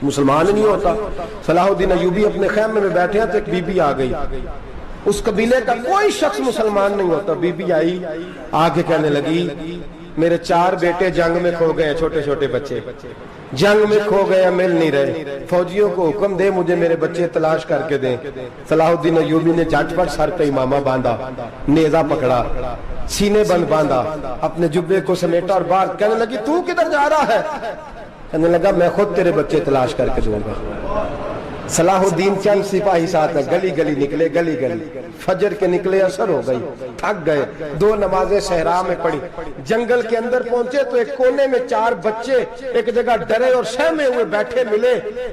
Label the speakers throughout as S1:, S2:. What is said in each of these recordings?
S1: مسلمان نہیں ہوتا. صلاح الدین ایوبی اپنے خیمے میں بیٹھے ہیں تو ایک بی بی آ گئی, اس قبیلے کا کوئی شخص مسلمان نہیں ہوتا. بی بی آئی, آگے کہنے لگی میرے 4 بیٹے جنگ میں کھو گئے, چھوٹے چھوٹے بچے جنگ میں کھو گئے, مل نہیں رہے, فوجیوں کو حکم دے مجھے میرے بچے تلاش کر کے دیں. صلاح الدین ایوبی نے جھٹ پٹ سر پہ امامہ باندھا, نیزہ پکڑا, سینے بند باندھا, اپنے جبے کو سمیٹا اور باہر کہنے لگی تو کدھر جا رہا ہے؟ کہنے لگا میں خود تیرے بچے تلاش کر کے دوں گا. صلاح الدین چند سپاہی ساتھ گلی گلی نکلے, گلی گلی فجر کے نکلے, اثر ہو گئی, تھک گئے, 2 نمازیں صحرا میں پڑھی. جنگل کے اندر پہنچے تو ایک کونے میں 4 بچے ایک جگہ ڈرے اور سہمے ہوئے بیٹھے ملے.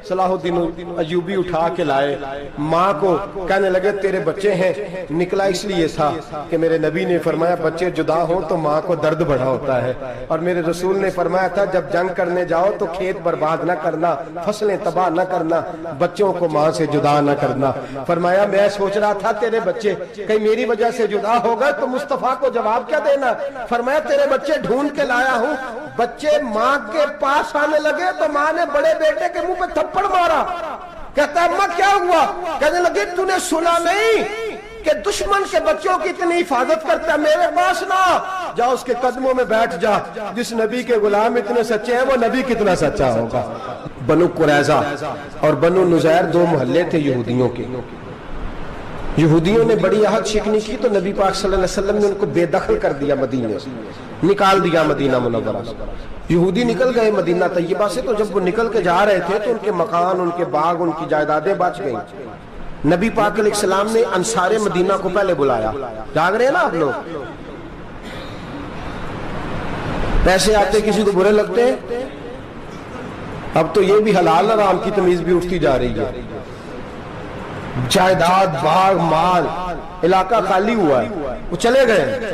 S1: صلاح الدین ایوبی اٹھا کے لائے, ماں کو کہنے لگے تیرے بچے ہیں. نکلا اس لیے تھا کہ میرے نبی نے فرمایا بچے جدا ہوں تو ماں کو درد بڑا ہوتا ہے, اور میرے رسول نے فرمایا تھا جب جنگ کرنے جاؤ تو کھیت برباد نہ کرنا, فصلیں تباہ نہ کرنا, بچوں کو ماں سے جدا نہ کرنا. فرمایا میں سوچ رہا تھا تیرے بچے کہیں میری وجہ سے جدا ہو گئے تو مصطفیٰ کو جواب کیا دینا. فرمایا تیرے بچے ڈھونڈ کے لایا ہوں. بچے ماں کے پاس آنے لگے تو ماں نے بڑے بیٹے کے منہ پہ تھپڑ مارا. کہتا اماں کیا ہوا؟ کہنے لگے تو نے سنا نہیں کہ دشمن کے بچوں کی اتنی حفاظت کرتا ہے, میرے پاس نہ جا, اس کے قدموں میں بیٹھ جا. جس نبی کے غلام اتنے سچے ہیں وہ نبی کتنا سچا ہوگا. بنو قریظہ اور بنو نذیر 2 محلے تھے یہودیوں کے. یہودیوں نے بڑی عہد شکنی کی تو نبی پاک صلی اللہ علیہ وسلم نے ان کو بے دخل کر دیا, مدینے سے نکال دیا, مدینہ منورہ سے. یہودی نکل گئے مدینہ طیبہ سے, تو جب وہ نکل کے جا رہے تھے تو ان کے مکان, ان کے باغ, ان کی جائیدادیں بچ گئیں. نبی پاک علیہ السلام نے انصار مدینہ کو پہلے بلایا. جاگ رہے ہیں نا آپ لوگ؟ پیسے آتے کسی کو برے لگتے ہیں, اب تو یہ بھی حلال حرام کی تمیز بھی اٹھتی جا رہی ہے. جائیداد, باغ, مال, علاقہ خالی ہوا ہے, وہ چلے گئے,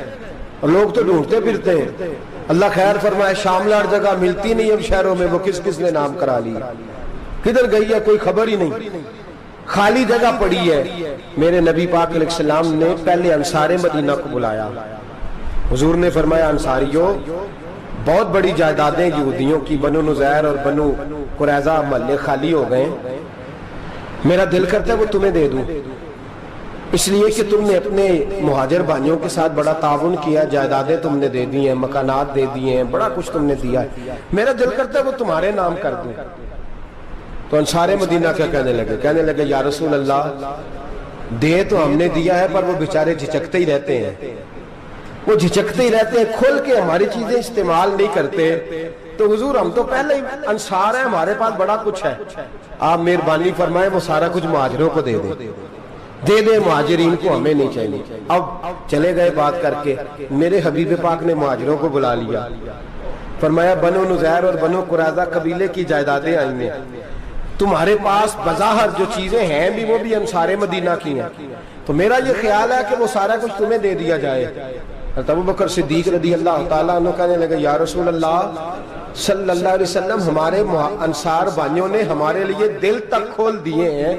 S1: اور لوگ تو ڈھونڈتے پھرتے ہیں. اللہ خیر فرمائے, شاملہ ہر جگہ ملتی نہیں اب شہروں میں, وہ کس کس نے نام کرا لی, کدھر گئی ہے کوئی خبر ہی نہیں, خالی جگہ پڑی ہے. میرے نبی پاک علیہ السلام نے پہلے انصار مدینہ کو بلایا. حضور نے فرمایا انصاریوں بہت بڑی جائیدادیں یہودیوں کی, بنو نذیر اور بنو قریظہ محلے خالی ہو گئے, میرا دل کرتا ہے وہ تمہیں دے دوں, اس لیے کہ تم نے اپنے مہاجر بھائیوں کے ساتھ بڑا تعاون کیا, جائیدادیں تم نے دے دی ہیں, مکانات دے دیے ہیں, بڑا کچھ تم نے دیا ہے, میرا دل کرتا ہے وہ تمہارے نام کر دوں. تو انصار مدینہ کیا کہنے لگے؟ کہنے لگے یا رسول اللہ دے تو ہم نے دیا ہے پر وہ بیچارے جھچکتے ہی رہتے ہیں, وہ جھچکتے ہی رہتے ہیں, کھول کے ہماری چیزیں استعمال نہیں کرتے. تو حضور ہم تو پہلے ہی انصار ہیں, ہمارے پاس بڑا کچھ ہے, آپ مہربانی فرمائیں وہ سارا کچھ مہاجروں کو دے دے, مہاجرین کو ہمیں نہیں چاہیے. اب چلے گئے بات کر کے, میرے حبیب پاک نے مہاجروں کو بلا لیا. فرمایا بنو نذیر اور بنو قریظہ قبیلے کی جائیدادیں آئی ہیں, تمہارے پاس بظاہر جو چیزیں ہیں بھی وہ بھی انصار مدینہ کی ہیں, تو میرا یہ خیال ہے کہ وہ سارا کچھ تمہیں دے دیا جائے. حضرت ابوبکر صدیق رضی اللہ تعالیٰ عنہ کہنے لگے یا رسول اللہ صلی اللہ علیہ وسلم ہمارے انصار بھائیوں نے ہمارے لیے دل تک کھول دیے ہیں,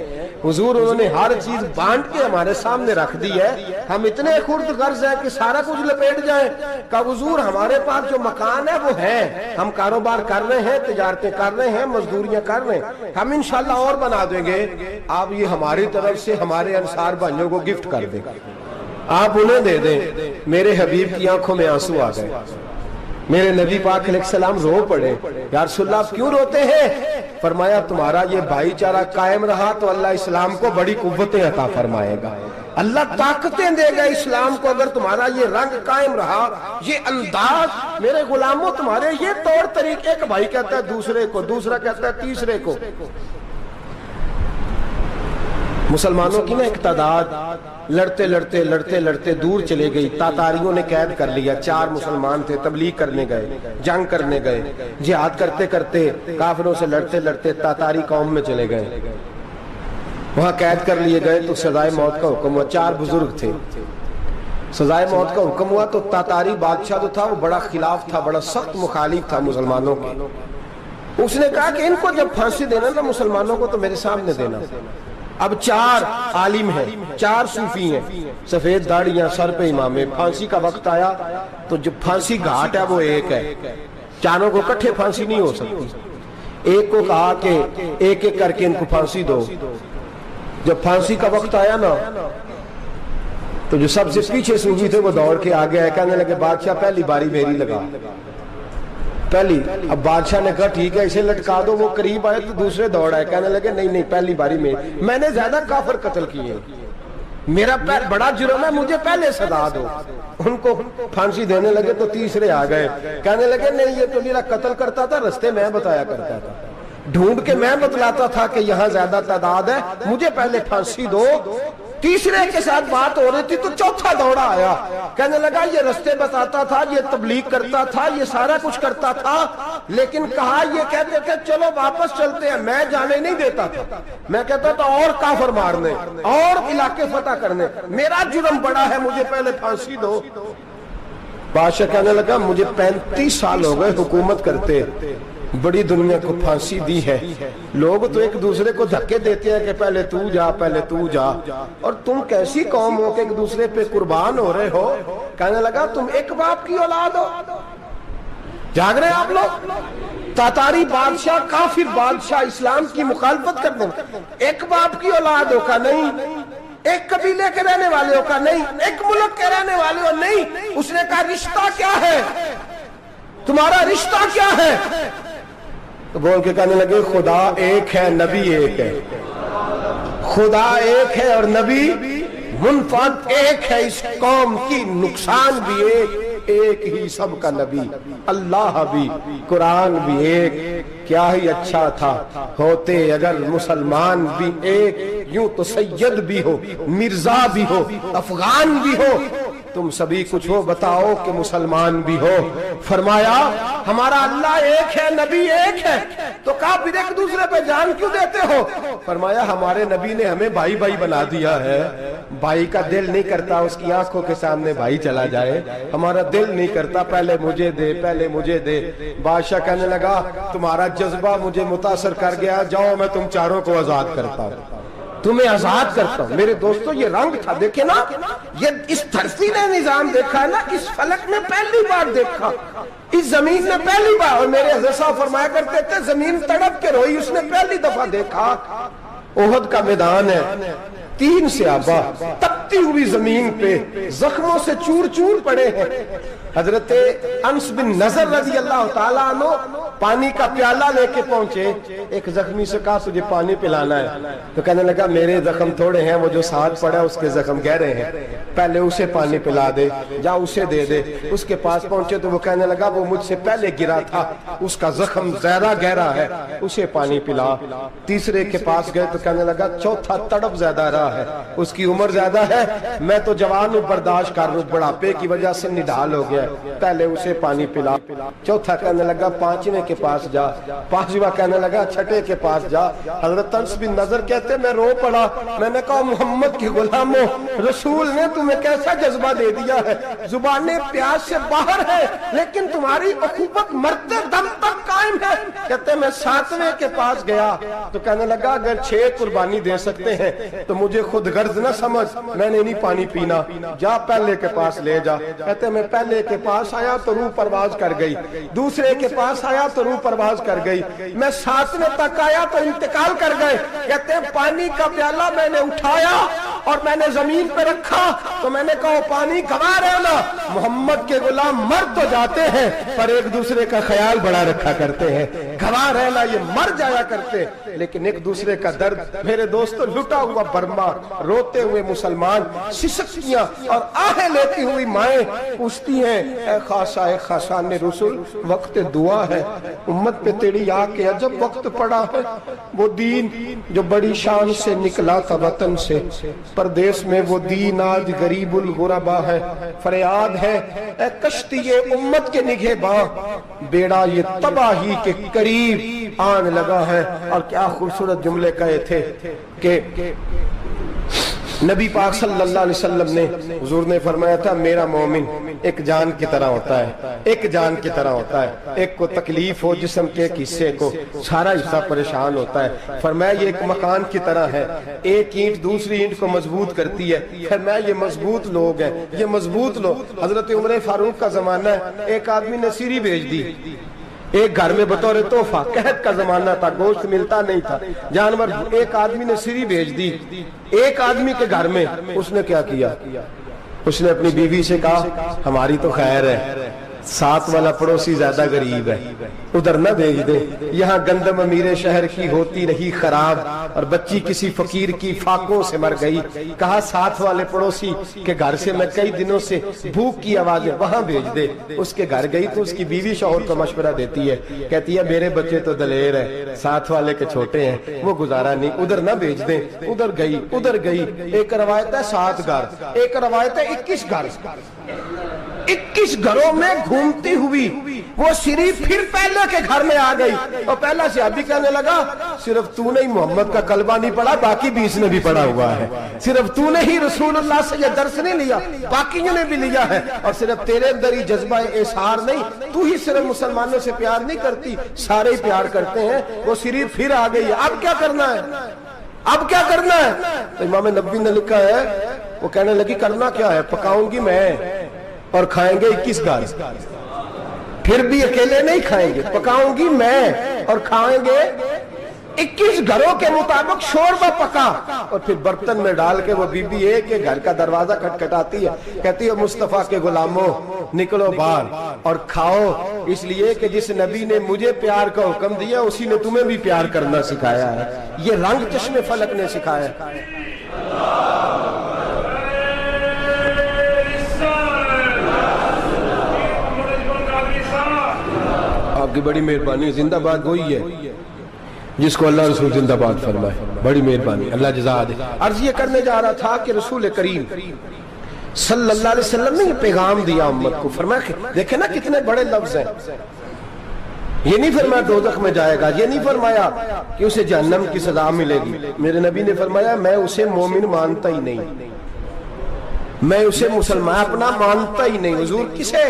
S1: حضور انہوں نے ہر چیز بانٹ کے ہمارے سامنے رکھ دی ہے, ہم اتنے خرد غرض ہیں کہ سارا کچھ لپیٹ جائیں. کہ حضور ہمارے پاس جو مکان ہے وہ ہے, ہم کاروبار کر رہے ہیں, تجارتیں کر رہے ہیں, مزدوریاں کر رہے ہیں, ہم انشاءاللہ اور بنا دیں گے, آپ یہ ہماری طرف سے ہمارے انصار بھائیوں کو گفٹ کر دیں, آپ انہیں دے دیں. میرے حبیب کی آنکھوں میں آنسو آ گئے, میرے نبی پاک علیہ السلام رو پڑے. یا رسول اللہ آپ کیوں روتے ہیں؟ فرمایا تمہارا یہ بھائی چارہ قائم رہا تو اللہ اسلام کو بڑی قوتیں عطا فرمائے گا, اللہ طاقتیں دے گا اسلام کو, اگر تمہارا یہ رنگ قائم رہا, یہ انداز. میرے غلاموں تمہارے یہ طور طریقے, ایک بھائی کہتا ہے دوسرے کو, دوسرا کہتا ہے تیسرے کو. مسلمانوں کی نا ایک تعداد لڑتے لڑتے لڑتے لڑتے دور چلے گئی. تاتاریوں نے قید کر لیا, 4 مسلمان تھے, تبلیغ کرنے گئے, جنگ کرنے گئے, جہاد کرتے کرتے کافروں سے لڑتے لڑتے تاتاری قوم میں چلے گئے, وہاں قید کر لیے گئے. تو سزائے موت کا حکم ہوا, 4 بزرگ تھے, سزائے موت کا حکم ہوا. تو تاتاری بادشاہ جو تھا وہ بڑا خلاف تھا, بڑا سخت مخالف تھا مسلمانوں کے. اس نے کہا کہ ان کو جب پھانسی دینا نا مسلمانوں کو تو میرے سامنے دینا. اب 4 عالم ہیں, 4 صوفی ہیں, سفید داڑیاں, سر پہ امامے. پھانسی کا وقت آیا تو جو پھانسی گھاٹ ہے وہ ایک ہے, چاروں کو کٹھے پھانسی نہیں ہو سکتی. ایک کو کہا کہ ایک ایک کر کے ان کو پھانسی دو. جب پھانسی کا وقت آیا نا تو جو سب سے پیچھے صوفی تھے وہ دوڑ کے آگے آئے, کہنے لگے بادشاہ پہلی باری میری لگا پہلی. اب بادشاہ نے کہا ٹھیک ہے اسے لٹکا دو. وہ قریب آئے تو دوسرے دوڑ آئے, کہنے لگے نہیں نہیں پہلی باری میں نے زیادہ کافر قتل کیے, میرا بڑا جرم ہے, مجھے پہلے سزا دو. ان کو پھانسی دینے لگے تو تیسرے آ گئے, کہنے لگے نہیں یہ تو میرا قتل کرتا تھا, رستے میں بتایا کرتا تھا, ڈھونڈ کے میں بتلاتا تھا کہ یہاں زیادہ تعداد ہے, مجھے پہلے پھانسی دو. تیسرے کے ساتھ بات ہو رہی تھی تو چوتھا دوڑا آیا, کہنے لگا یہ رستے بتاتا تھا, یہ تبلیغ کرتا تھا, یہ سارا کچھ کرتا تھا, لیکن کہا یہ کہتے تھے چلو واپس چلتے ہیں, میں جانے نہیں دیتا تھا, میں کہتا تھا اور کافر مارنے اور علاقے فتح کرنے, میرا جرم بڑا ہے, مجھے پہلے پھانسی دو. بادشاہ کہنے لگا مجھے 35 سال ہو گئے حکومت کرتے, بڑی دنیا کو پھانسی دی ہے, لوگ تو ایک دوسرے کو دھکے دیتے ہیں کہ پہلے تو جا پہلے تو جا, اور تم کیسی قوم ہو کہ ایک دوسرے پہ قربان ہو رہے ہو. کہنے لگا تم ایک باپ کی اولاد ہو, جاگ رہے آپ لوگ. تاتاری بادشاہ کافر بادشاہ اسلام کی مخالفت کر دیں, ایک باپ کی اولاد ہو کا نہیں, ایک قبیلے کے رہنے والے ہو کا نہیں, ایک ملک کے رہنے والے ہو نہیں. اس نے کہا رشتہ کیا ہے تمہارا, رشتہ کیا ہے؟ تو بول کے کہنے لگے خدا ایک ہے نبی ایک ہے, خدا ایک ہے اور نبی منفرد ایک ہے, اس قوم کی نقصان بھی ایک ہی سب کا نبی, اللہ بھی قرآن بھی ایک. کیا ہی اچھا تھا ہوتے اگر مسلمان بھی ایک, یوں تو سید بھی ہو مرزا بھی ہو افغان بھی ہو, تم سبھی کچھ ہو بتاؤ کہ مسلمان بھی ہو. فرمایا ہمارا اللہ ایک ہے نبی ایک ہے, تو کہا پھر ایک دوسرے پہ جان کیوں دیتے ہو؟ فرمایا ہمارے نبی نے ہمیں بھائی بھائی بنا دیا ہے, بھائی کا دل نہیں کرتا اس کی آنکھوں کے سامنے بھائی چلا جائے, ہمارا دل نہیں کرتا پہلے مجھے دے پہلے مجھے دے. بادشاہ کہنے لگا تمہارا جذبہ مجھے متاثر کر گیا, جاؤ میں تم چاروں کو آزاد کرتا ہوں, تمہیں آزاد کرتا ہوں. میرے دوستو یہ رنگ تھا, دیکھیں نا, یہ اس دھرتی نے نظام دیکھا ہے نا, اس فلک نے پہلی بار دیکھا, اس زمین نے پہلی بار. اور میرے حضرت صاحب فرمایا کرتے تھے زمین تڑپ کے روئی, اس نے پہلی دفعہ دیکھا. احد کا میدان ہے, 3 صحابہ تپتی ہوئی زمین پہ زخموں سے چور چور پڑے ہیں. حضرت انس بن نضر رضی اللہ تعالیٰ عنہ پانی کا پیالہ لے کے پہنچے, ایک زخمی سے کہا تجھے پانی پلانا ہے, تو کہنے لگا میرے زخم تھوڑے ہیں, وہ جو ساتھ پڑا اس کے زخم گہرے ہیں, پہلے اسے پانی پلا دے, جا اسے دے دے. اس کے پاس پہنچے تو وہ کہنے لگا وہ مجھ سے پہلے گرا تھا, اس کا زخم زیادہ گہرا ہے, اسے پانی پلا. تیسرے کے پاس گئے تو کہنے لگا چوتھا تڑپ زیادہ رہا ہے, اس کی عمر زیادہ ہے, میں تو جوان ہوں برداشت کر رہا ہوں, بڑھاپے کی وجہ سے نڈھال ہو گیا, پہلے اسے پانی پلا. چوتھا کہنے لگا 5ویں کے پاس جا, 5واں کہنے لگا 6ٹھے کے پاس جا. حضرت انس بن نضر کہتے میں رو پڑا, میں نے کہا محمد کے غلاموں, رسول نے تمہیں کیسا جذبہ دے دیا ہے, زبانیں پیاس سے باہر ہے لیکن تمہاری اخوت مرتے دم تک قائم ہے. کہتے میں 7ویں کے پاس گیا تو کہنے لگا اگر 6 قربانی دے سکتے ہیں تو مجھے خود غرض نہ سمجھ, میں نے نہیں پانی پینا, جا پہلے کے پاس لے جا. کہتے میں پہلے کے پاس آیا تو روح پرواز کر گئی, دوسرے کے پاس آیا تو روح پرواز کر گئی, میں 7ویں تک آیا تو انتقال کر گئے. کہتے ہیں پانی کا پیالہ میں نے اٹھایا اور میں نے زمین پہ رکھا تو میں نے کہا پانی گوا رہنا, محمد کے غلام مر تو جاتے ہیں پر ایک دوسرے کا خیال بڑا رکھا کرتے ہیں, گوا رہنا یہ مر جایا کرتے لیکن ایک دوسرے کا درد. میرے دوستو لٹا ہوا برما, روتے ہوئے مسلمان, سسکیاں اور آہیں لیتی ہوئی مائیں پوچھتی ہیں اے خاصا اے خاصان رسول, وقت دعا ہے, امت پہ تیری آ کے عجب وقت پڑا ہے. وہ دین جو بڑی شان سے نکلا تھا وطن سے, پردیس میں وہ دین آج غریب الغربا ہے. فریاد ہے اے کشتی امت کے نگہباں, بیڑا یہ تباہی کے قریب آن لگا ہے. اور کیا خوبصورت جملے کہے تھے کہ نبی پاک صلی اللہ علیہ وسلم نے, حضور نے فرمایا تھا میرا مومن ایک جان کی طرح ہوتا ہے, ایک جان کی طرح ہوتا ہے, ایک کو تکلیف ہو جسم کے ایک حصے کو, سارا حصہ پریشان ہوتا ہے. فرمایا یہ ایک مکان کی طرح ہے, ایک اینٹ دوسری اینٹ کو مضبوط کرتی ہے. فرمایا یہ مضبوط لوگ ہیں, یہ مضبوط لوگ. حضرت عمر فاروق کا زمانہ ہے, ایک آدمی نے سیری بھیج دی, ایک گھر میں بطور تحفہ، قحط کا زمانہ تھا، گوشت ملتا نہیں تھا، جانور، ایک آدمی نے سری بھیج دی ایک آدمی کے گھر میں۔ اس نے کیا کیا؟ اس نے اپنی بیوی سے کہا ہماری تو خیر ہے، ساتھ والا پڑوسی زیادہ غریب ہے، ادھر نہ بھیج دے، یہاں گندم امیر شہر کی ہوتی رہی خراب اور بچی کسی فقیر کی فاقوں سے مر گئی، کہا ساتھ والے پڑوسی کے گھر سے میں کئی دنوں سے بھوک کی آوازیں، وہاں بھیج دے۔ اس کے گھر گئی تو اس کی بیوی شوہر کو مشورہ دیتی ہے، کہتی ہے میرے بچے تو دلیر ہیں، ساتھ والے کے چھوٹے ہیں، وہ گزارا نہیں، ادھر نہ بھیج دیں۔ ادھر گئی، ایک روایت ہے 7 گھر، ایک روایت ہے 21 گھر، 21 گھروں میں گھومتی ہوئی وہ سری پھر پہلے کے گھر میں آ گئی، اور پہلا صحابی کہنے لگا صرف تو نے محمد کا کلمہ نہیں پڑھا، باقی 20 نے بھی پڑھا ہوا ہے، صرف تو نے ہی رسول اللہ سے یہ درس نہیں لیا، باقیوں نے بھی لیا ہے، اور صرف تیرے اندر ہی جذبہ اظہار نہیں، تو ہی صرف مسلمانوں سے پیار نہیں کرتی، سارے ہی پیار کرتے ہیں۔ وہ سری پھر آ گئی ہے، اب کیا کرنا ہے؟ اب کیا کرنا ہے؟ تو امام نبوی نے لکھا ہے، وہ کہنے لگی کرنا کیا ہے؟ پکاؤں گی میں اور کھائیں گے 21 گھر، پھر بھی اکیلے نہیں کھائیں گے، پکاؤں گی میں اور کھائیں گے 21 گھروں کے مطابق شوربہ پکا، اور پھر برتن میں ڈال کے وہ بی بی ایک گھر کا دروازہ کھٹکھٹاتی ہے، کہتی ہے مصطفیٰ کے غلاموں نکلو باہر اور کھاؤ، اس لیے کہ جس نبی نے مجھے پیار کا حکم دیا اسی نے تمہیں بھی پیار کرنا سکھایا ہے، یہ رنگ چشم فلک نے سکھایا ہے۔ آپ کی بڑی مہربانی، زندہ باد وہی ہے جس کو اللہ رسول زندہ باد فرمائے، بڑی مہربانی، اللہ جزا دے۔ عرض یہ کرنے جا رہا تھا کہ رسول کریم صلی اللہ علیہ وسلم نے یہ پیغام دیا امت کو، فرمایا کہ دیکھیں نا کتنے بڑے لفظ ہیں، یہ نہیں فرمایا دوزخ میں جائے گا، یہ نہیں فرمایا کہ اسے جہنم کی سزا ملے گی، میرے نبی نے فرمایا میں اسے مومن مانتا ہی نہیں، میں اسے مسلمان اپنا مانتا ہی نہیں۔ حضور کسے؟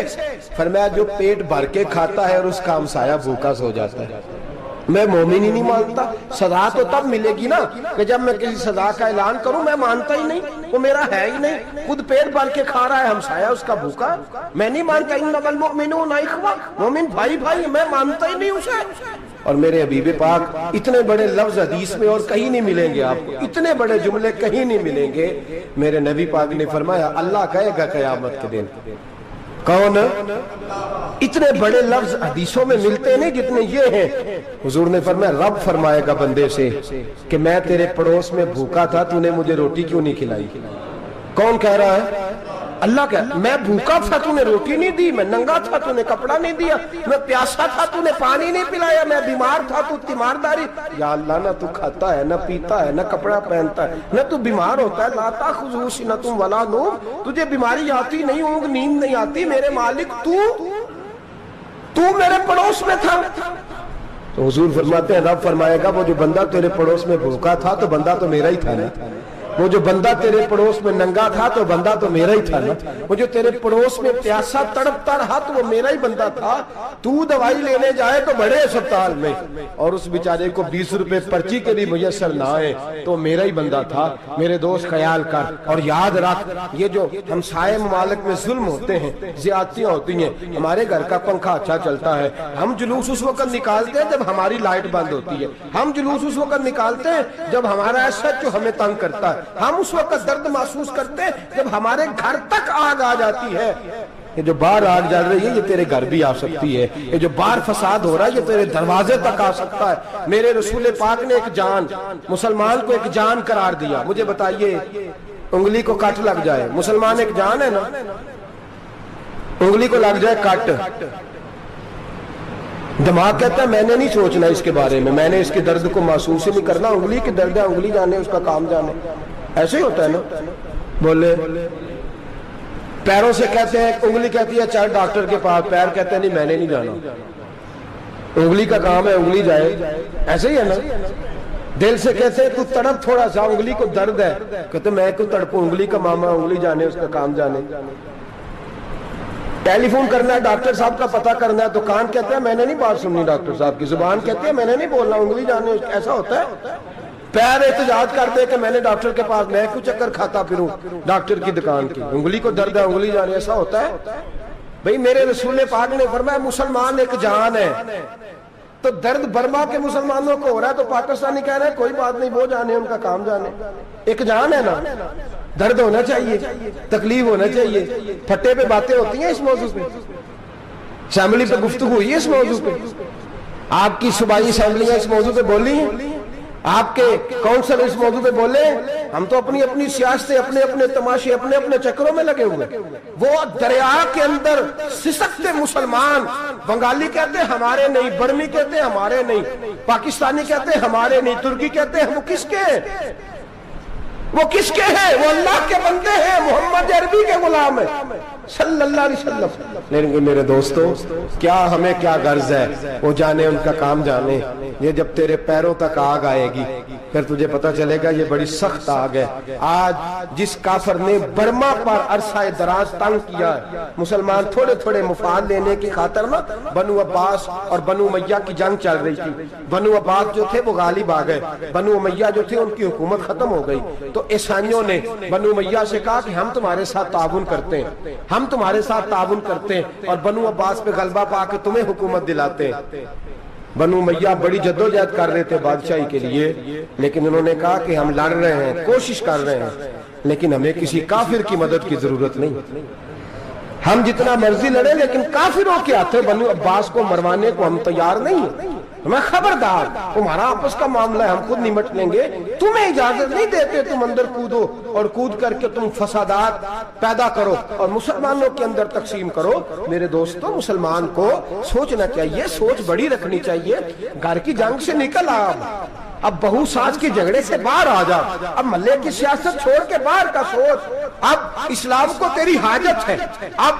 S1: فرمایا جو پیٹ بھر کے کھاتا ہے اور اس کا ہمسایہ بھوکا سو جاتا ہے، میں مومن ہی نہیں مانتا۔ سزا تو تب ملے گی نا کہ جب میں کسی سزا کا اعلان کروں، میں مانتا ہی نہیں، وہ میرا ہے ہی نہیں، خود پیٹ بھر کے کھا رہا ہے، ہمسایہ اس کا بھوکا، میں نہیں مانتا۔ انما المؤمنون اخوہ، مومن بھائی بھائی، میں مانتا ہی نہیں اسے۔ اور میرے حبیب پاک اتنے بڑے لفظ حدیث میں اور کہیں نہیں ملیں گے، آپ کو اتنے بڑے جملے کہیں نہیں ملیں گے۔ میرے نبی پاک نے فرمایا اللہ کہے گا قیامت کے دن، کون؟ اتنے بڑے لفظ حدیثوں میں ملتے نہیں جتنے یہ ہیں۔ حضور نے فرمایا رب فرمائے گا بندے سے کہ میں تیرے پڑوس میں بھوکا تھا، تو نے مجھے روٹی کیوں نہیں کھلائی؟ کون کہہ رہا ہے؟ اللہ کہہ، میں بھوکا تھا تو نے روٹی نہیں دی، میں ننگا تھا تو نے کپڑا نہیں دیا، میں پیاسا تھا تو نے پانی نہیں پلایا، میں بیمار تھا تو تیمارداری۔ یا اللہ نہ تو کھاتا ہے، نہ پیتا ہے، نہ کپڑا پہنتا ہے، نہ تو بیمار ہوتا ہے، لا تاخذہ سنۃ ولا نوم، تجھے بیماری آتی نہیں، اونگ نیند نہیں آتی، میرے مالک تو میرے پڑوس میں تھا۔ تو حضور فرماتے ہیں رب فرمائے گا وہ جو بندہ تیرے پڑوس میں بھوکا تھا تو بندہ تو میرا ہی تھا نا، وہ جو بندہ تیرے پڑوس میں ننگا تھا تو بندہ تو میرا ہی تھا نا، وہ جو تیرے پڑوس میں پیاسا تڑپتا رہا تو وہ میرا ہی بندہ تھا، تو دوائی لینے جائے تو بڑے اسپتال میں اور اس بیچارے کو 20 روپے پرچی کے بھی میسر نہ آئے تو میرا ہی بندہ تھا۔ میرے دوست خیال کر اور یاد رکھ، یہ جو ہمسائے ممالک میں ظلم ہوتے ہیں، زیادتیاں ہوتی ہیں، ہمارے گھر کا پنکھا اچھا چلتا ہے، ہم جلوس اس وقت نکالتے ہیں جب ہماری لائٹ بند ہوتی ہے، ہم جلوس اس وقت نکالتے ہیں جب ہمارا ایسا جو ہمیں تنگ کرتا ہے، ہم اس وقت درد محسوس کرتے ہیں جب ہمارے گھر تک آگ آ جاتی ہے۔ یہ جو باہر آگ جل رہی ہے یہ تیرے گھر بھی آ سکتی ہے، یہ جو باہر فساد ہو رہا ہے یہ تیرے دروازے تک آ سکتا ہے۔ میرے رسول پاک نے ایک جان، مسلمان کو ایک جان قرار دیا۔ مجھے بتائیے انگلی کو کٹ لگ جائے، مسلمان ایک جان ہے نا، انگلی کو لگ جائے کٹ، دماغ کہتا ہے میں نے نہیں سوچنا اس کے بارے میں اس کے درد کو محسوس ہی نہیں کرنا، انگلی کی درد ہے، انگلی جانے اس کا کام جانے، ایسے ہی ہوتا ہے نا۔ بولے پیروں سے کہتے ہیں، انگلی کہتی ہے چل ڈاکٹر کے پاس، پیر کہتے ہیں نہیں میں نے نہیں جانا، انگلی کا کام ہے انگلی جائے، ایسے ہی ہے نا۔ دل سے کہتے ہیں تو تڑپ تھوڑا سا، انگلی کو درد ہے، کہتے میں کو تڑپوں، انگلی کا ماما، انگلی جانے اس کا کام جانے۔ ٹیلی فون کرنا ہے ڈاکٹر صاحب کا پتہ کرنا ہے تو کان کہتے ہیں میں نے نہیں بات سننی ڈاکٹر صاحب کی، زبان کہتے ہیں میں نے نہیں بولنا، انگلی جانے، ایسا ہوتا ہے۔ پیر احتجاج کرتے کہ میں نے ڈاکٹر کے پاس، میں کچھ چکر کھاتا پھروں ڈاکٹر کی دکان کی، انگلی کو درد ہے انگلی جانے، ایسا ہوتا ہے۔ بھئی میرے رسول پاک نے فرمایا مسلمان ایک جان ہے، تو درد برما کے مسلمانوں کو ہو رہا ہے تو پاکستانی کہہ رہے ہیں کوئی بات نہیں، وہ جانے ان کا کام جانے، ایک جان ہے نا، درد ہونا چاہیے، تکلیف ہونا چاہیے۔ پھٹے پہ باتیں ہوتی ہیں اس موضوع پہ، اسمبلی پہ گفتگو ہوئی ہے اس موضوع پہ، آپ کی صوبائی اسمبلیاں اس موضوع پہ بولی ہیں، آپ کے کونسل اس موضوع پہ بولے، ہم تو اپنی اپنی سیاستیں، اپنے اپنے تماشے، اپنے اپنے چکروں میں لگے ہوئے۔ وہ دریا کے اندر سسکتے مسلمان، بنگالی کہتے ہیں ہمارے نہیں، برمی کہتے ہیں ہمارے نہیں، پاکستانی کہتے ہیں ہمارے نہیں، ترکی کہتے ہیں ہم کس کے ہیں؟ وہ کس کے ہیں؟ وہ اللہ کے بندے ہیں، محمد عربی کے غلام ہیں صلی اللہ علیہ وسلم۔ لیکن میرے دوستو کیا ہمیں کیا غرض ہے، وہ جانے ان کا کام جانے۔ یہ جب تیرے پیروں تک آگ آئے گی پھر تجھے پتہ چلے گا یہ بڑی سخت آگ ہے۔ آج جس کافر نے برما پر عرصہ دراز تنگ کیا ہے، مسلمان تھوڑے تھوڑے مفاد لینے کی خاطر نا، بنو عباس اور بنو امیہ کی جنگ چل رہی تھی، بنو عباس جو تھے وہ غالب آ گئے، بنو امیہ جو تھے ان کی حکومت ختم ہو گئی، تو عیسائیوں نے بنو امیہ سے کہا کہ ہم تمہارے ساتھ تعاون کرتے ہیں، ہم تمہارے ساتھ تعاون کرتے ہیں اور بنو عباس پہ غلبہ پا کے تمہیں حکومت دلاتے ہیں۔ بنو امیہ بڑی جدوجہد کر رہے تھے بادشاہی کے لیے، لیکن انہوں نے کہا کہ ہم لڑ رہے ہیں، کوشش کر رہے ہیں، لیکن ہمیں کسی کافر کی مدد کی ضرورت نہیں، ہم جتنا مرضی لڑیں لیکن کافروں کے ہاتھوں بنو عباس کو مروانے کو ہم تیار نہیں ہیں، ہمیں خبردار، تمہارا آپس کا معاملہ ہے، ہم خود نمٹ لیں گے، تمہیں اجازت نہیں دیتے تم اندر کودو اور کود کر کے تم فسادات پیدا کرو اور مسلمانوں کے اندر تقسیم کرو۔ میرے دوستو مسلمان کو سوچنا چاہیے، سوچ بڑی رکھنی چاہیے، گھر کی جنگ سے نکل آ، اب بہو ساس کے جھگڑے سے باہر آ جا، اب محلے کی سیاست چھوڑ کے باہر کا سوچ، اب اسلام کو تیری حاجت ہے۔ اب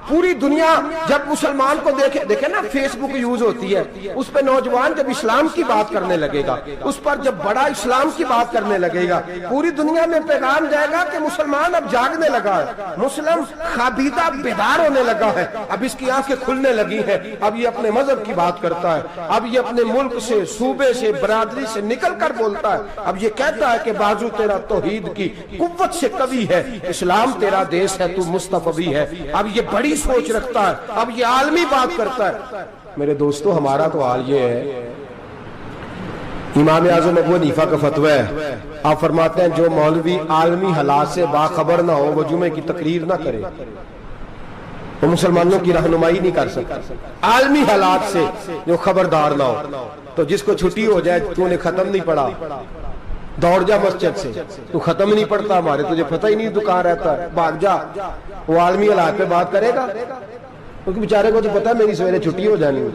S1: پوری دنیا جب مسلمان کو دیکھے نا، فیس بک یوز ہوتی ہے، اس پہ نوجوان جب اسلام کی بات کرنے لگے گا، اس پر جب بڑا اسلام کی بات کرنے لگے گا، پوری دنیا میں پیغام جائے گا کہ مسلمان اب جاگنے لگا ہے، مسلم خوابیدہ بیدار ہونے لگا ہے، اب اس کی آنکھیں کھلنے لگی ہیں، اب یہ اپنے مذہب کی بات کرتا ہے، اب یہ اپنے ملک سے، صوبے سے، برادری سے نکل کر بولتا ہے، اب یہ کہتا ہے کہ بازو تیرا توحید کی قوت سے قوی ہے، اسلام تیرا دیس ہے، تو مصطفی ہے، اب یہ بڑی سوچ رکھتا ہے، اب یہ عالمی بات کرتا ہے۔ میرے دوستو ہمارا تو حال یہ ہے، امام اعظم ابو حنیفہ کا فتویٰ ہے، آپ فرماتے ہیں جو مولوی عالمی حالات سے باخبر نہ ہو وہ جمعے کی تقریر نہ کرے، وہ مسلمانوں کی رہنمائی نہیں کر سکتا، عالمی حالات سے جو خبردار نہ ہو۔ تو جس کو چھٹی ہو جائے تو نے ختم نہیں پڑھا، دوڑ جا مسجد سے، تو ختم نہیں پڑھتا ہمارے، تجھے پتہ ہی نہیں تو کہاں رہتا ہے، بھاگ جا، وہ عالمی حالات پہ بات کرے گا، کیونکہ بیچارے کو تو پتہ ہے میری سویرے چھٹی ہو جانی،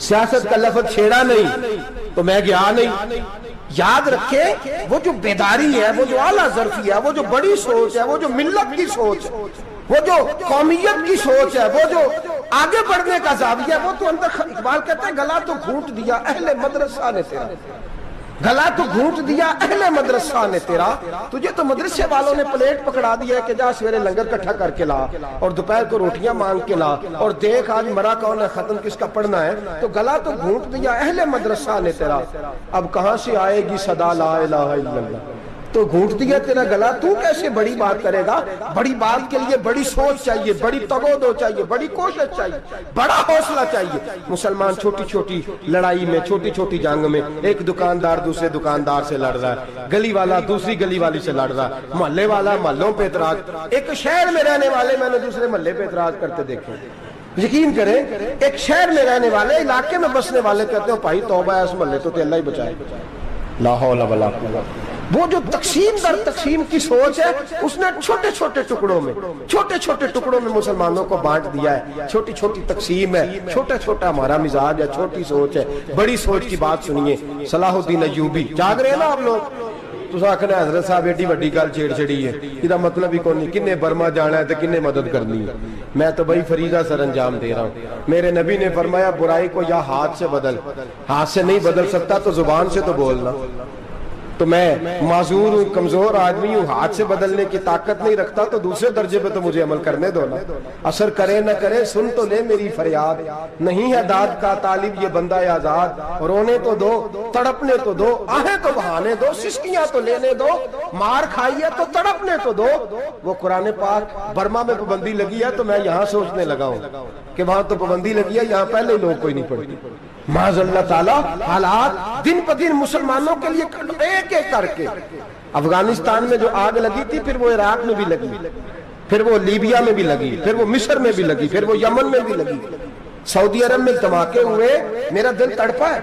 S1: سیاست کا لفظ چھیڑا نہیں تو میں گیا نہیں۔ یاد رکھے وہ جو بیداری ہے، وہ جو اعلیٰ ظرفی ہے، وہ جو بڑی سوچ ہے، وہ جو ملت کی سوچ ہے، وہ جو قومیت کی سوچ ہے، وہ جو آگے بڑھنے کا زاویہ ہے، وہ تو اندر، اقبال کہتے ہیں گلا تو گھونٹ دیا اہل مدرسہ نے تیرا، گلا تو گھونٹ دیا اہل مدرسہ نے تیرا، تجھے تو مدرسے والوں نے پلیٹ پکڑا دیا ہے کہ جا سویرے لنگر کٹھا کر کے لا اور دوپہر کو روٹیاں مانگ کے لا اور دیکھ آج مرا کون ہے، ختم کس کا پڑھنا ہے، تو گلا تو گھونٹ دیا اہل مدرسہ نے تیرا، اب کہاں سے آئے گی صدا لا الہ الا اللہ، تو گھونٹ دیا تیرا گلا، تو کیسے بڑی بات کرے گا؟ بڑی بات کے لیے بڑی سوچ چاہیے، بڑی تگودو چاہیے، بڑی کوشش چاہیے، بڑا حوصلہ چاہیے۔ مسلمان چھوٹی چھوٹی لڑائی میں، چھوٹی چھوٹی جنگ میں، ایک دکاندار دوسرے دکاندار سے لڑ رہا ہے، گلی والا دوسری گلی والی سے لڑ رہا ہے، محلے والا محلوں پہ اعتراض، ایک شہر میں رہنے والے میں نے دوسرے محلے پہ اعتراض کرتے دیکھے، یقین کریں ایک شہر میں رہنے والے، علاقے میں بسنے والے کہتے ہیں بھائی توبہ ہے اس محلے تو اللہ ہی بچائے، لا حول ولا قوت۔ وہ جو تقسیم در تقسیم کی سوچ ہے، اس نے چھوٹے چھوٹے ٹکڑوں میں مسلمانوں کو بانٹ دیا ہے، چھوٹی چھوٹی تقسیم ہے، چھوٹا چھوٹا ہمارا مزاج ہے، چھوٹی سوچ ہے، بڑی سوچ کی بات سنیے۔ صلاح الدین ایوبی، جاگ رہے ہیں نا آپ لوگ؟ تو آخنا حضرت صاحب ایڈی وڈی گل چھیڑ چھڑی ہے، یہ مطلب ہی کون نہیں، کنے برما جانا ہے تو کنے مدد کرنی ہے، میں تو بھائی فریضہ سر انجام دے رہا ہوں۔ میرے نبی نے فرمایا برائی کو یا ہاتھ سے بدل، ہاتھ سے نہیں بدل سکتا تو زبان سے تو بولنا، تو میں معذور ہوں، کمزور آدمی ہوں، ہاتھ سے بدلنے کی طاقت نہیں رکھتا، تو دوسرے درجے پہ تو مجھے عمل کرنے دو نا۔ اثر کرے نہ کرے سن تو لے میری فریاد، نہیں ہے داد کا طالب یہ بندہ آزاد، رونے تو دو، تڑپنے تو دو، آہیں تو بہانے دو، سسکیاں تو لینے دو، مار کھائی ہے تو تڑپنے تو دو۔ وہ قرآن پاک برما میں پابندی لگی ہے تو میں یہاں سوچنے لگا ہوں کہ وہاں تو پابندی لگی ہے، یہاں پہلے لوگ کوئی نہیں پڑھتی۔ معاذ اللہ تعالیٰ حالات دن پہ دن مسلمانوں کے لیے ایک ایک کر کے، افغانستان میں جو آگ لگی تھی پھر وہ عراق میں بھی لگی، پھر وہ لیبیا میں بھی لگی، پھر وہ مصر میں بھی لگی، پھر وہ یمن میں بھی لگی، سعودی عرب میں دھماکے ہوئے، میرا دل تڑپا ہے،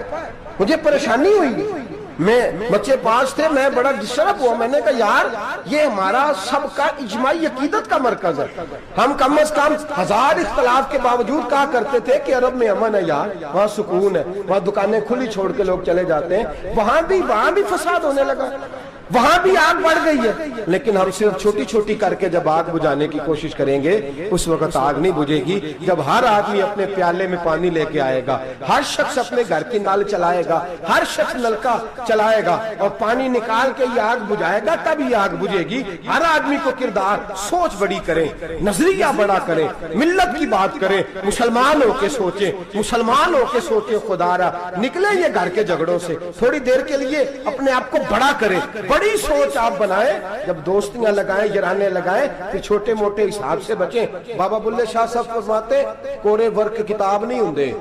S1: مجھے پریشانی ہوئی، میں بچے پاس تھے، میں بڑا ڈسٹرب ہوا، میں نے کہا یار یہ ہمارا سب کا اجماعی عقیدت کا مرکز ہے، ہم کم از کم ہزار اختلاف کے باوجود کہا کرتے تھے کہ عرب میں امن ہے یار، وہاں سکون ہے، وہاں دکانیں کھلی چھوڑ کے لوگ چلے جاتے ہیں، وہاں بھی فساد ہونے لگا، وہاں بھی آگ بڑھ گئی ہے، لیکن ہم صرف چھوٹی چھوٹی کر کے جب آگ بجھانے کی کوشش کریں گے اس وقت آگ نہیں بجھے گی، جب ہر آدمی اپنے پیالے میں پانی لے کے آئے گا، ہر شخص اپنے گھر کی نل چلائے گا، ہر شخص نلکا چلائے گا اور پانی نکال کے یہ آگ بجھائے گا، تب یہ آگ بجھے گی۔ ہر آدمی کو کردار سوچ بڑی کریں، نظریہ بڑا کریں، ملت کی بات کریں، مسلمان ہو کے سوچیں، مسلمان ہو کے سوچیں، خدا را نکلے یہ گھر کے جھگڑوں سے، تھوڑی دیر کے لیے اپنے آپ کو بڑا کریں، بڑی سوچ آپ بنائیں، جب دوستیاں لگائیں، یارانے لگائیں، پھر چھوٹے موٹے حساب سے بچیں۔ بابا بلے شاہ صاحب فرماتے کورے ورک کتاب نہیں ہوندے،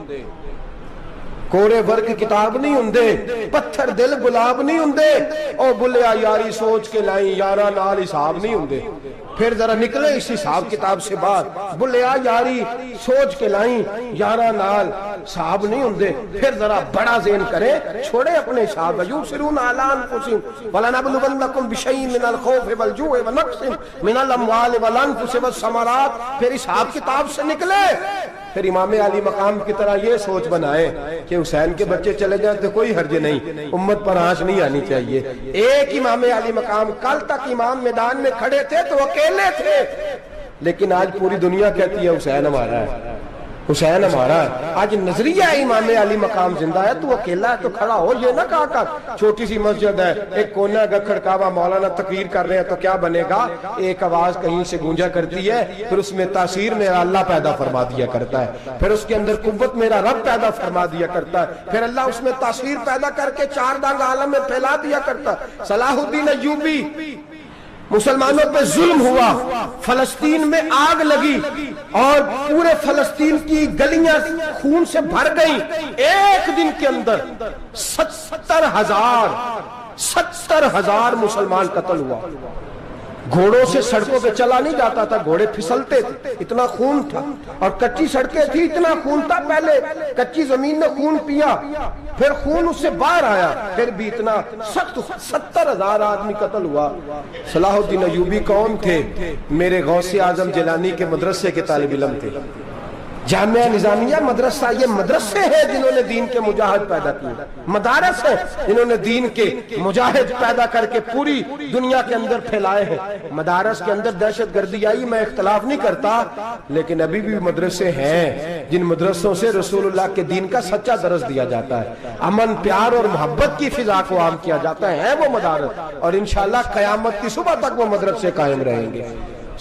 S1: کورے ورک کتاب نہیں ہوندے، پتھر دل گلاب نہیں ہوندے، او بلیا یاری سوچ کے لائیں، یارا نال حساب نہیں ہوندے۔ پھر ذرا نکلے اس حساب کتاب سے باہر، بلیا یاری سوچ کے لائیں، یارا نال حساب نہیں ہوندے۔ پھر ذرا بڑا ذہن کریں، چھوڑے اپنے حساب، یبصرون علی انفسہم ولنبلونکم بشیء من الخوف والجوع ونقص من الاموال والانفس والثمرات۔ پھر حساب کتاب سے نکلے، پھر امام علی مقام کی طرح یہ سوچ بنائے کہ حسین کے بچے چلے جائیں تو کوئی حرج نہیں، امت پر آنچ نہیں آنی چاہیے۔ ایک امام علی مقام، کل تک امام میدان میں کھڑے تھے تو اکیلے تھے، لیکن آج پوری دنیا کہتی ہے حسین ہمارا ہے، حسین ہمارا ہے۔ آج نظریہ امام علی مقام زندہ ہے، تو اکیلا ہے تو کھڑا ہو، یہ نہ کہا کر چھوٹی سی مسجد ہے، ایک کونا کا کھڑکاوا، مولانا تقریر کر رہے ہیں تو کیا بنے گا، ایک آواز کہیں سے گونجا کرتی ہے، پھر اس میں تاثیر میرا اللہ پیدا فرما دیا کرتا ہے، پھر اس کے اندر قوت میرا رب پیدا فرما دیا کرتا ہے، پھر اللہ اس میں تاثیر پیدا کر کے چار دانگ عالم میں پھیلا دیا کرتا ہے۔ صلاح الدین ایوبی، مسلمانوں پہ ظلم ہوا، فلسطین میں آگ لگی اور پورے فلسطین کی گلیاں خون سے بھر گئیں، ایک دن کے اندر 70,000 مسلمان قتل ہوا۔ گھوڑوں سے سڑکوں پہ چلا نہیں جاتا تھا، گھوڑے پھسلتے تھے، اتنا خون تھا، اور کچی سڑکیں تھی، اتنا خون تھا، پہلے کچی زمین نے خون پیا، پھر خون اس سے باہر آیا، پھر بھی اتنا 70,000 آدمی قتل ہوا۔ صلاح الدین ایوبی کون تھے؟ میرے غوث اعظم جیلانی کے مدرسے کے طالب علم تھے۔ جامعہ نظامیہ مدرسہ، یہ مدرسے ہیں جنہوں نے دین کے مجاہد پیدا کیے، مدارس ہیں جنہوں نے دین کے مجاہد پیدا کر کے پوری دنیا کے اندر پھیلائے ہیں۔ مدارس کے اندر دہشت گردی آئی، میں اختلاف نہیں کرتا، لیکن ابھی بھی مدرسے ہیں جن مدرسوں سے رسول اللہ کے دین کا سچا درس دیا جاتا ہے، امن، پیار اور محبت کی فضا کو عام کیا جاتا ہے وہ مدارس، اور انشاءاللہ قیامت کی صبح تک وہ مدرسے قائم رہیں گے۔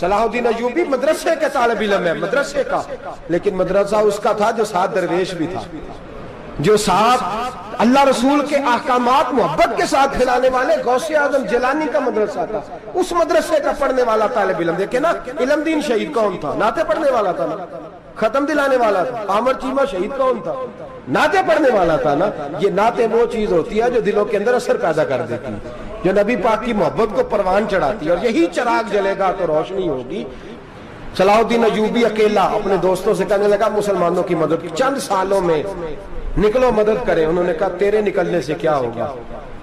S1: صلاح الدین ایوبی مدرسے کے طالب علم ہے، مدرسے کا، لیکن مدرسہ اس کا تھا جو ساتھ درویش بھی تھا، جو ساتھ اللہ رسول کے احکامات محبت کے ساتھ پھیلانے والے غوث اعظم جیلانی کا مدرسہ تھا، اس مدرسے کا پڑھنے والا طالب علم۔ دیکھیں نا، علم دین شہید کون تھا؟ نعتیں پڑھنے والا تھا نا، ختم دلانے والا تھا۔ عامر چیمہ شہید کون تھا؟ نعتیں پڑھنے والا تھا نا۔ یہ نعتیں وہ چیز ہوتی ہے جو دلوں کے اندر اثر پیدا کر دیتی ہے، جو نبی پاک کی محبت کو پروان چڑھاتی ہے، اور یہی چراغ جلے گا تو روشنی ہوگی۔ صلاح الدین ایوبی اکیلا اپنے دوستوں سے کہنے لگا مسلمانوں کی مدد، چند سالوں میں نکلو مدد کریں۔ انہوں نے کہا تیرے نکلنے سے کیا ہوگا؟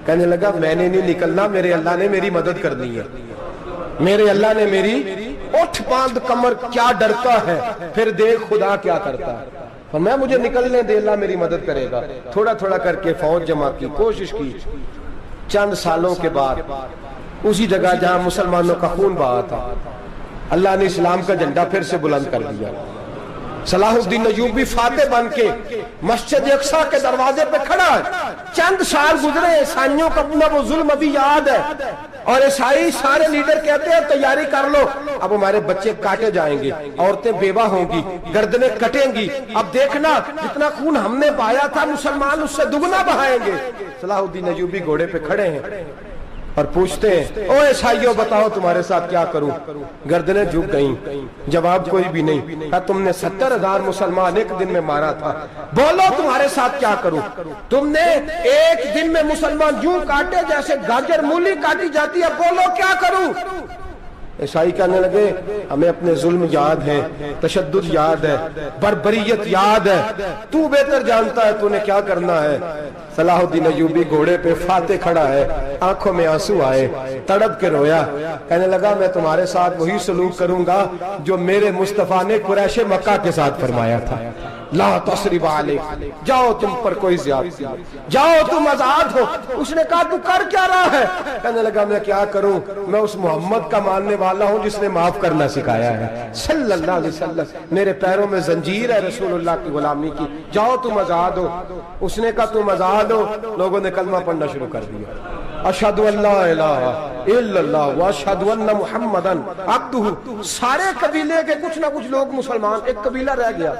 S1: کہنے لگا میں نے نہیں نکلنا، میرے اللہ نے میری مدد کرنی ہے، میرے اللہ نے میری اٹھ باندھ کمر، کیا ڈرتا ہے پھر دیکھ خدا کیا کرتا ہے، فرمایا مجھے نکلنے دے، اللہ میری مدد کرے گا۔ تھوڑا تھوڑا کر کے فوج جمع کی، کوشش کی، چند سالوں کے بعد اسی جگہ جہاں مسلمانوں کا خون بہا تھا، اللہ نے اسلام کا جھنڈا پھر سے بلند کر دیا۔ صلاح الدین ایوبی فاتح بن کے مسجد اقصی کے دروازے پہ کھڑا ہے. چند سال گزرے، عیسائیوں کا اپنا وہ ظلم ابھی یاد ہے، اور عیسائی سارے لیڈر کہتے ہیں تیاری کر لو، اب ہمارے بچے کاٹے جائیں گے، عورتیں بیوہ ہوں گی، گردنیں کٹیں گی، اب دیکھنا جتنا خون ہم نے بہایا تھا مسلمان اس سے دگنا بہائیں گے. صلاح الدین ایوبی گھوڑے پہ کھڑے ہیں اور پوچھتے ہیں، او عیسائیوں بتاؤ تمہارے ساتھ کیا کروں؟ گردنیں جھک گئیں، جواب کوئی بھی نہیں. کہا تم نے 70,000 مسلمان ایک دن میں مارا تھا، بولو تمہارے ساتھ کیا کروں؟ تم نے ایک دن میں مسلمان یوں کاٹے جیسے گاجر مولی کاٹی جاتی ہے، بولو کیا کروں؟ عیسائی کہنے لگے ہمیں اپنے ظلم یاد ہے، تشدد یاد ہے، بربریت یاد ہے، تو بہتر جانتا ہے تو نے کیا کرنا ہے. صلاح الدین ایوبی گھوڑے پہ فاتح کھڑا ہے، آنکھوں میں آنسو آئے، تڑپ کے رویا، کہنے لگا میں تمہارے ساتھ وہی سلوک کروں گا جو میرے مصطفیٰ نے قریش مکہ کے ساتھ فرمایا تھا. لا تصریب علیک، جاؤ تم پر کوئی زیادتی، جاؤ تم آزاد ہو. اس نے کہا تو کر کیا رہا ہے؟ کہنے لگا میں کیا کروں، میں اس محمد کا ماننے والا ہوں جس نے معاف کرنا سکھایا ہے صلی اللہ علیہ وسلم. میرے پیروں میں زنجیر ہے رسول اللہ کی غلامی کی، جاؤ تم آزاد ہو. اس نے کہا تم آزاد ہو. لوگوں نے کلمہ پڑھنا شروع کر دیا، اشہد ان لا الہ الا اللہ واشہد ان محمدن عبدہ. سارے قبیلے کے کچھ نہ کچھ لوگ مسلمان، ایک قبیلہ رہ گیا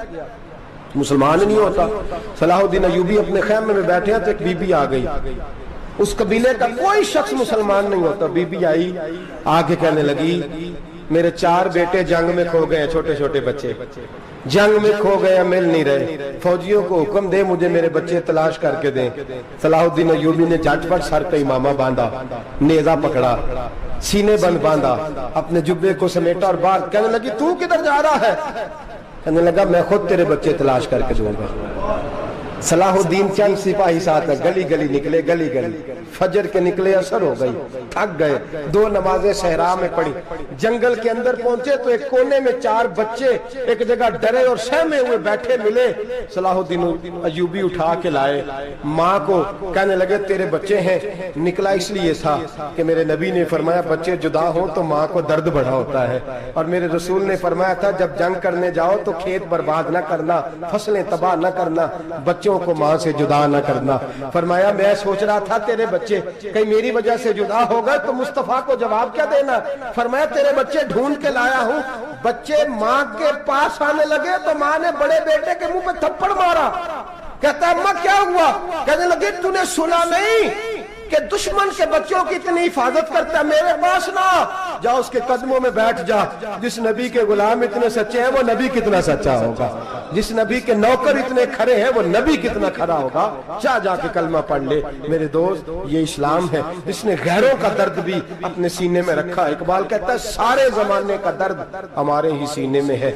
S1: مسلمان نہیں ہوتا. صلاح الدین ایوبی اپنے خیمے میں بیٹھے ہیں تو ایک بی بی آ گئی، اس قبیلے کا کوئی شخص مسلمان نہیں ہوتا. بی بی آئی، آگے کہنے لگی میرے 4 بیٹے جنگ میں کھو گئے ہیں، چھوٹے چھوٹے بچے جنگ میں کھو گئے ہیں، مل نہیں رہے، فوجیوں کو حکم دے مجھے میرے بچے تلاش کر کے دیں. صلاح الدین ایوبی نے جھٹ پٹ سر پہ امامہ باندھا، نیزہ پکڑا، سینے بند باندھا، اپنے جبے کو سمیٹا اور باہر. کہنے لگی تو کدھر جا رہا ہے؟ کہنے لگا میں خود تیرے بچے تلاش کر کے دوں گا. صلاح الدین چند سپاہی ساتھ گلی گلی نکلے، گلی گلی فجر کے نکلے، اثر ہو گئی، تھک گئے. 2 نمازیں صحرا میں پڑھی، جنگل کے اندر پہنچے تو ایک کونے میں 4 بچے ایک جگہ ڈرے اور سہمے ہوئے بیٹھے ملے. صلاح الدین ایوبی اٹھا کے لائے، ماں کو کہنے لگے تیرے بچے ہیں. نکلا اس لیے تھا کہ میرے نبی نے فرمایا بچے جدا ہوں تو ماں کو درد بڑا ہوتا ہے، اور میرے رسول نے فرمایا تھا جب جنگ کرنے جاؤ تو کھیت برباد نہ کرنا، فصلیں تباہ نہ کرنا، بچوں کو ماں سے جدا نہ کرنا. فرمایا میں سوچ رہا تھا تیرے بچے کہیں میری وجہ سے جدا ہو گئے تو مصطفیٰ کو جواب کیا دینا. فرمایا تیرے بچے ڈھونڈ کے لایا ہوں. بچے ماں کے پاس آنے لگے تو ماں نے بڑے بیٹے کے منہ پہ تھپڑ مارا. کہتا ہے اماں کیا ہوا؟ کہنے لگے تو نے سنا نہیں کہ دشمن کے بچوں کی اتنی حفاظت کرتا ہے، میرے پاس نہ جا، اس کے قدموں میں بیٹھ جا. جس نبی کے غلام اتنے سچے ہیں وہ نبی کتنا سچا ہوگا، جس نبی کے نوکر اتنے کھڑے ہیں وہ نبی کتنا کھڑا ہوگا. جا کے کلمہ پڑھ لے. میرے دوست یہ اسلام ہے جس نے غیروں کا درد بھی اپنے سینے میں رکھا. اقبال کہتا ہے سارے زمانے کا درد ہمارے ہی سینے میں ہے.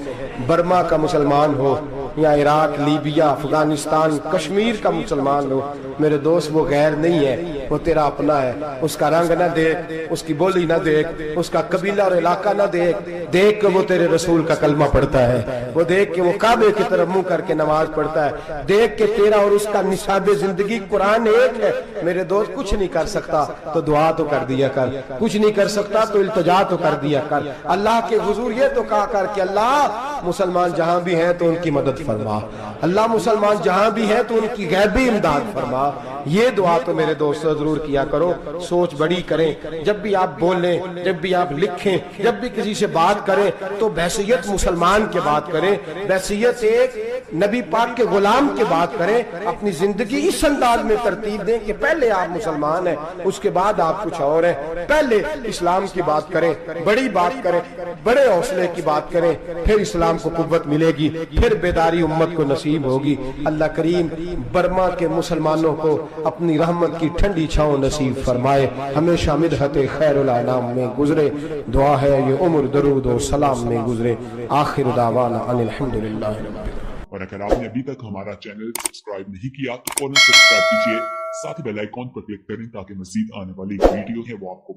S1: برما کا مسلمان ہو یا عراق، لیبیا، افغانستان، کشمیر کا مسلمان ہو، میرے دوست وہ غیر نہیں ہے، وہ تیرا اپنا ہے. اس کا رنگ نہ دیکھ، اس کی بولی نہ دیکھ، اس کا قبیلہ اور علاقہ نہ دیکھ، دیکھ کہ وہ تیرے رسول کا کلمہ پڑھتا ہے، وہ دیکھ کہ وہ کعبے کی طرف منہ کر کے نماز پڑھتا ہے، دیکھ کہ تیرا اور اس کا نصاب زندگی قرآن ایک ہے. میرے دوست کچھ نہیں کر سکتا تو دعا تو کر دیا کر، کچھ نہیں کر سکتا تو التجا تو کر دیا کر. اللہ کے حضور یہ تو کہا کر کہ اللہ مسلمان جہاں بھی ہیں تو ان کی مدد فرما، اللہ مسلمان جہاں بھی ہیں تو ان کی غیبی امداد فرما. یہ دعا تو میرے دوست ضرور کیا کرو. سوچ بڑی کریں، جب بھی آپ بولیں، جب بھی آپ لکھیں، جب بھی کسی سے بات کریں تو بحیثیت مسلمان کے بات کریں، بحیثیت ایک نبی پاک کے غلام کے بات کریں. اپنی زندگی اس انداز میں ترتیب دیں کہ پہلے آپ مسلمان ہیں، اس کے بعد آپ کچھ اور ہیں. پہلے اسلام کی بات کریں، بڑی بات کریں، بڑے حوصلے کی بات کریں، پھر اسلام کو قوت ملے گی، پھر بیداری امت کو نصیب ہوگی. اللہ کریم برما کے مسلمانوں کو اپنی رحمت کی ٹھنڈی چھاؤں نصیب فرمائے، ہمیشہ مدحت خیر الانام میں گزرے. دعا ہے یہ عمر درود و سلام میں گزرے. آخر دعوانا ان الحمدللہ رب العالمین.
S2: اور اگر آپ نے ابھی تک ہمارا چینل سبسکرائب نہیں کیا تو فوراً سبسکرائب کیجیے، ساتھ ہی بیل آئیکن پر کلک کریں تاکہ مزید آنے والی ویڈیو ہے وہ آپ کو